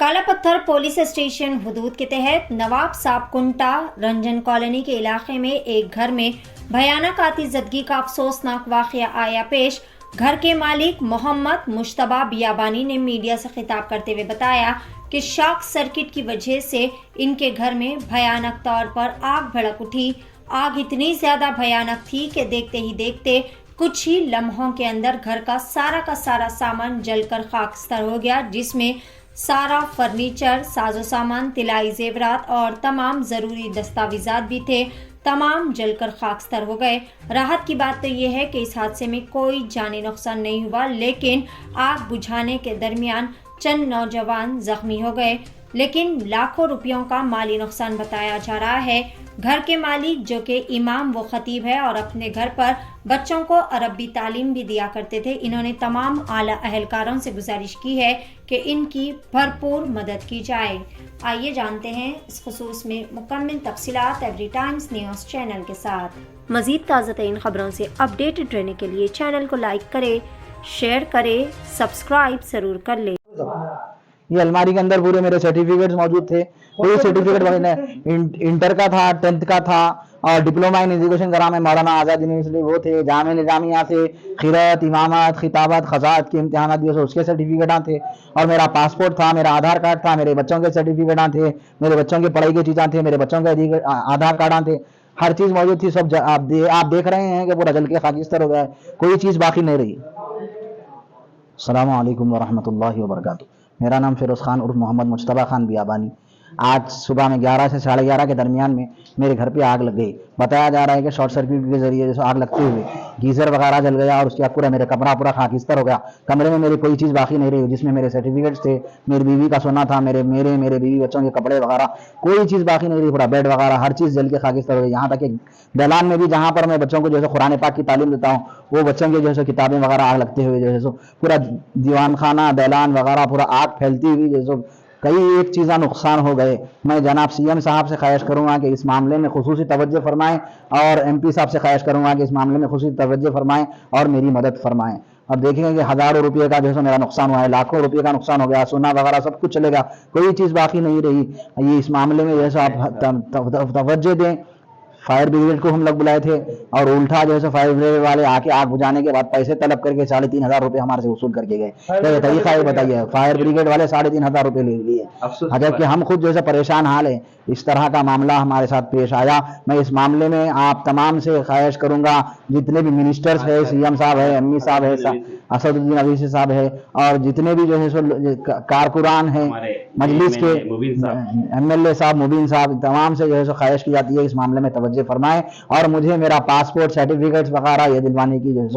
काला पत्थर police station हदूद के तहत नवाब साहब कुंटा रंजन कॉलोनी के इलाके में एक घर में भयानक आतिशबाजी का अफसोसनाक वाकया आया पेश। घर के मालिक मोहम्मद मुश्तबा बियाबानी ने मीडिया से खिताब करते हुए बताया कि शॉर्ट सर्किट की वजह से इनके घर में भयानक तौर पर आग भड़क उठी। आग इतनी ज्यादा भयानक थी कि देखते ही देखते कुछ ही लम्हों के अंदर घर का सारा सामान जलकर खाकस्तर हो गया, जिसमें सारा फर्नीचर, साजो सामान, तिलाई जेवरात और तमाम ज़रूरी दस्तावेजात भी थे, तमाम जलकर खाकस्तर हो गए। राहत की बात तो यह है कि इस हादसे में कोई जानी नुकसान नहीं हुआ, लेकिन आग बुझाने के दरमियान चंद नौजवान जख्मी हो गए, लेकिन लाखों रुपयों का माली नुकसान बताया जा रहा है। घर के मालिक, जो कि इमाम व खतीब है और अपने घर पर बच्चों को अरबी तालीम भी दिया करते थे, इन्होंने तमाम आला अहलकारों से गुजारिश की है कि इनकी भरपूर मदद की जाए। आइए जानते हैं इस खुसूस में मुकम्मल तफसीलात एवरी टाइम्स न्यूज़ चैनल के साथ। मज़ीद ताज़ा तरीन खबरों से अपडेटेड रहने के लिए चैनल को लाइक करें, शेयर करें, सब्सक्राइब ज़रूर कर लें। ये अलमारी के अंदर पूरे मेरे सर्टिफिकेट्स मौजूद थे। कोई सर्टिफिकेट इंटर का था, 10th का था और डिप्लोमा इन एजुकेशन करा मैं मौलाना आज़ाद यूनिवर्सिटी वो थे। जामे निजामिया से खिरात, इमामत, खिताबत, खजात के इम्तिहान दिए उसके सर्टिफिकेट थे और मेरा पासपोर्ट था, मेरा आधार कार्ड था, मेरे बच्चों के सर्टिफिकेट थे, मेरे बच्चों की पढ़ाई की चीज़ें थे, मेरे बच्चों के आधार कार्ड थे, हर चीज़ मौजूद थी। सब आप देख रहे हैं कि पूरा जल के खाकिस्तर हो गया है, कोई चीज़ बाकी नहीं रही। अस्सलामु अलैकुम वरहमतुल्लाहि वबरकातुहू। मेरा नाम फिरोज़ खान उर्फ मोहम्मद मुश्तबा खान बियाबानी। आज सुबह में 11 से 11:30 के दरमियान में मेरे घर पे आग लग गई। बताया जा रहा है कि शॉर्ट सर्किट के जरिए जैसे आग लगते हुए गीज़र वगैरह जल गया और उसके बाद पूरा मेरा कमरा पूरा खाकिस्तर हो गया। कमरे में मेरी कोई चीज़ बाकी नहीं रही, जिसमें मेरे सर्टिफिकेट्स थे, मेरी बीवी का सोना था, मेरे बीवी बच्चों के कपड़े वगैरह, कोई चीज़ बाकी नहीं रही। पूरा बेड वगैरह हर चीज़ जल के खाकिस्तर हो गई। यहाँ तक कि दलान में भी, जहाँ पर मैं बच्चों को जो है कुरान पाक की तालीम देता हूँ, वो बच्चों के जो है किताबें वगैरह आग लगते हुए जो है पूरा दीवान खाना, दलान वगैरह पूरा आग फैलती हुई जैसे कई एक चीज़ा नुकसान हो गए। मैं जनाब सीएम साहब से ख्वाहिश करूँगा कि इस मामले में खुसूसी तवज्जो फरमाएं और एमपी साहब से ख्वाहिश करूँगा कि इस मामले में खुसूसी तवज्जो फरमाएं और मेरी मदद फरमाएं। अब देखेंगे कि हज़ारों रुपये का जो है मेरा नुकसान हुआ है, लाखों रुपये का नुकसान हो गया, सोना वगैरह सब कुछ चलेगा, कोई चीज़ बाकी नहीं रही। ये इस मामले में जैसे आप तवज्जो दें। फायर ब्रिगेड को हम लोग बुलाए थे और उल्टा जो है फायर ब्रिगेड वाले आके आग बुझाने के बाद पैसे तलब करके 3,500 रुपये हमारे से वसूल करके गए। तो तरीका ये बताइए, फायर ब्रिगेड वाले 3,500 रुपये ले लिए, जबकि हम खुद जो है परेशान हाल है। इस तरह का मामला हमारे साथ पेश आया। मैं इस मामले में आप तमाम से ख्वाहिश करूंगा, जितने भी मिनिस्टर्स है, सीएम साहब है, एमई साहब है, असदुद्दीन अवीसी साहब है और जितने भी जो है कारकुरान है मजलिस के एमएलए साहब, मुबीन साहब, तमाम से जो है ख्वाहिश की जाती है इस मामले में तवज्जो फरमाएं और मुझे मेरा पासपोर्ट, सर्टिफिकेट्स वगैरह ये दिलवाने की जो है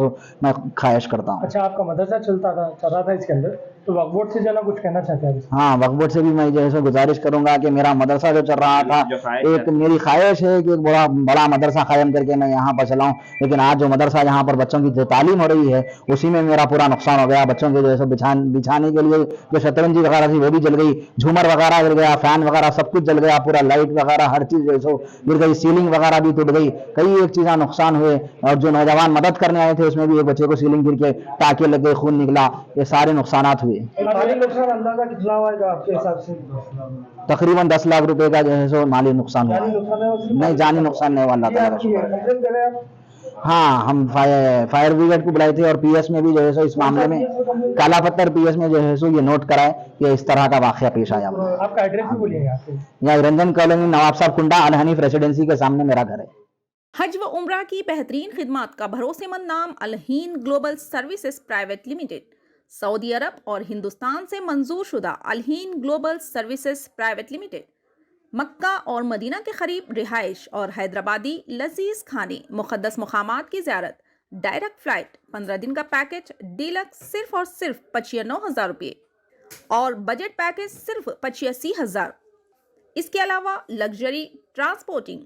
मैं ख्वाहिश करता हूँ। अच्छा, आपका मदरसा चल रहा था इसके अंदर, तो वक्फ बोर्ड से जना कुछ कहना चाहते हैं? हाँ, वक्फ बोर्ड से भी मैं जो है गुजारिश करूंगा कि मेरा मदरसा जो चल रहा था, एक मेरी ख्वाहिश है कि एक बड़ा मदरसा कायम करके मैं यहाँ पर चलाऊँ, लेकिन आज जो मदरसा यहाँ पर बच्चों की जो तालीम हो रही है उसी में मेरा पूरा नुकसान हो गया। बच्चों के जो है बिछाने के लिए जो शतरंजी वगैरह थी वो भी जल गई, झूमर वगैरह जल गया, फैन वगैरह सब कुछ जल गया, पूरा लाइट वगैरह हर चीज़ जो है गिर गई, सीलिंग वगैरह भी टूट गई, कई एक चीज़ें नुकसान हुए। और जो नौजवान मदद करने आए थे उसमें भी एक बच्चे को सीलिंग गिर के टाँके लग गए, खून निकला, ये सारे नुकसान हुए। अंदाजा कितना होगा आपके हिसाब से? तकरीबन 10 लाख रुपए का जो है सो माली नुकसान हुआ। नहीं, जानी नुकसान नहीं हुआ। हाँ, हम फायर ब्रिगेड को बुलाए थे और पीएस में भी जो है सो इस मामले में, काला पत्थर पीएस में जो है सो ये नोट कराए कि इस तरह का वाकया पेश आया। आपका एड्रेस भी बोलिएगा। यहाँ रंजन कॉलोनी, नवाब साहब कुंडा, अल हनीफ रेसिडेंसी के सामने मेरा घर है। हज व उम्रा की बेहतरीन खिदमत का भरोसेमंद नाम Al Hind global services private limited, सऊदी अरब और हिंदुस्तान से मंजूर शुदा Al Hind global services private limited, मक्का और मदीना के करीब रिहाइश और हैदराबादी लजीज खाने, मुक़द्दस मुकामात की ज़ियारत, डायरेक्ट फ़्लाइट, 15 दिन का पैकेज डीलक्स सिर्फ और सिर्फ 95,000 रुपये और बजट पैकेज सिर्फ 85,000। इसके अलावा लग्जरी ट्रांसपोर्टिंग।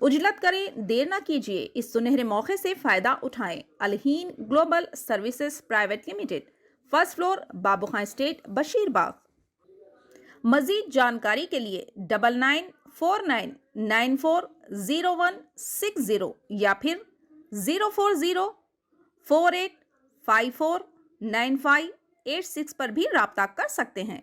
उजलत करें, देर ना कीजिए, इस सुनहरे मौके से फ़ायदा उठाएं। Al Hind global services private limited, first floor, Babu Khan estate, Bashirbagh. मज़ीद जानकारी के लिए 9949940160 या फिर 04048549586 पर भी राब्ता कर सकते हैं।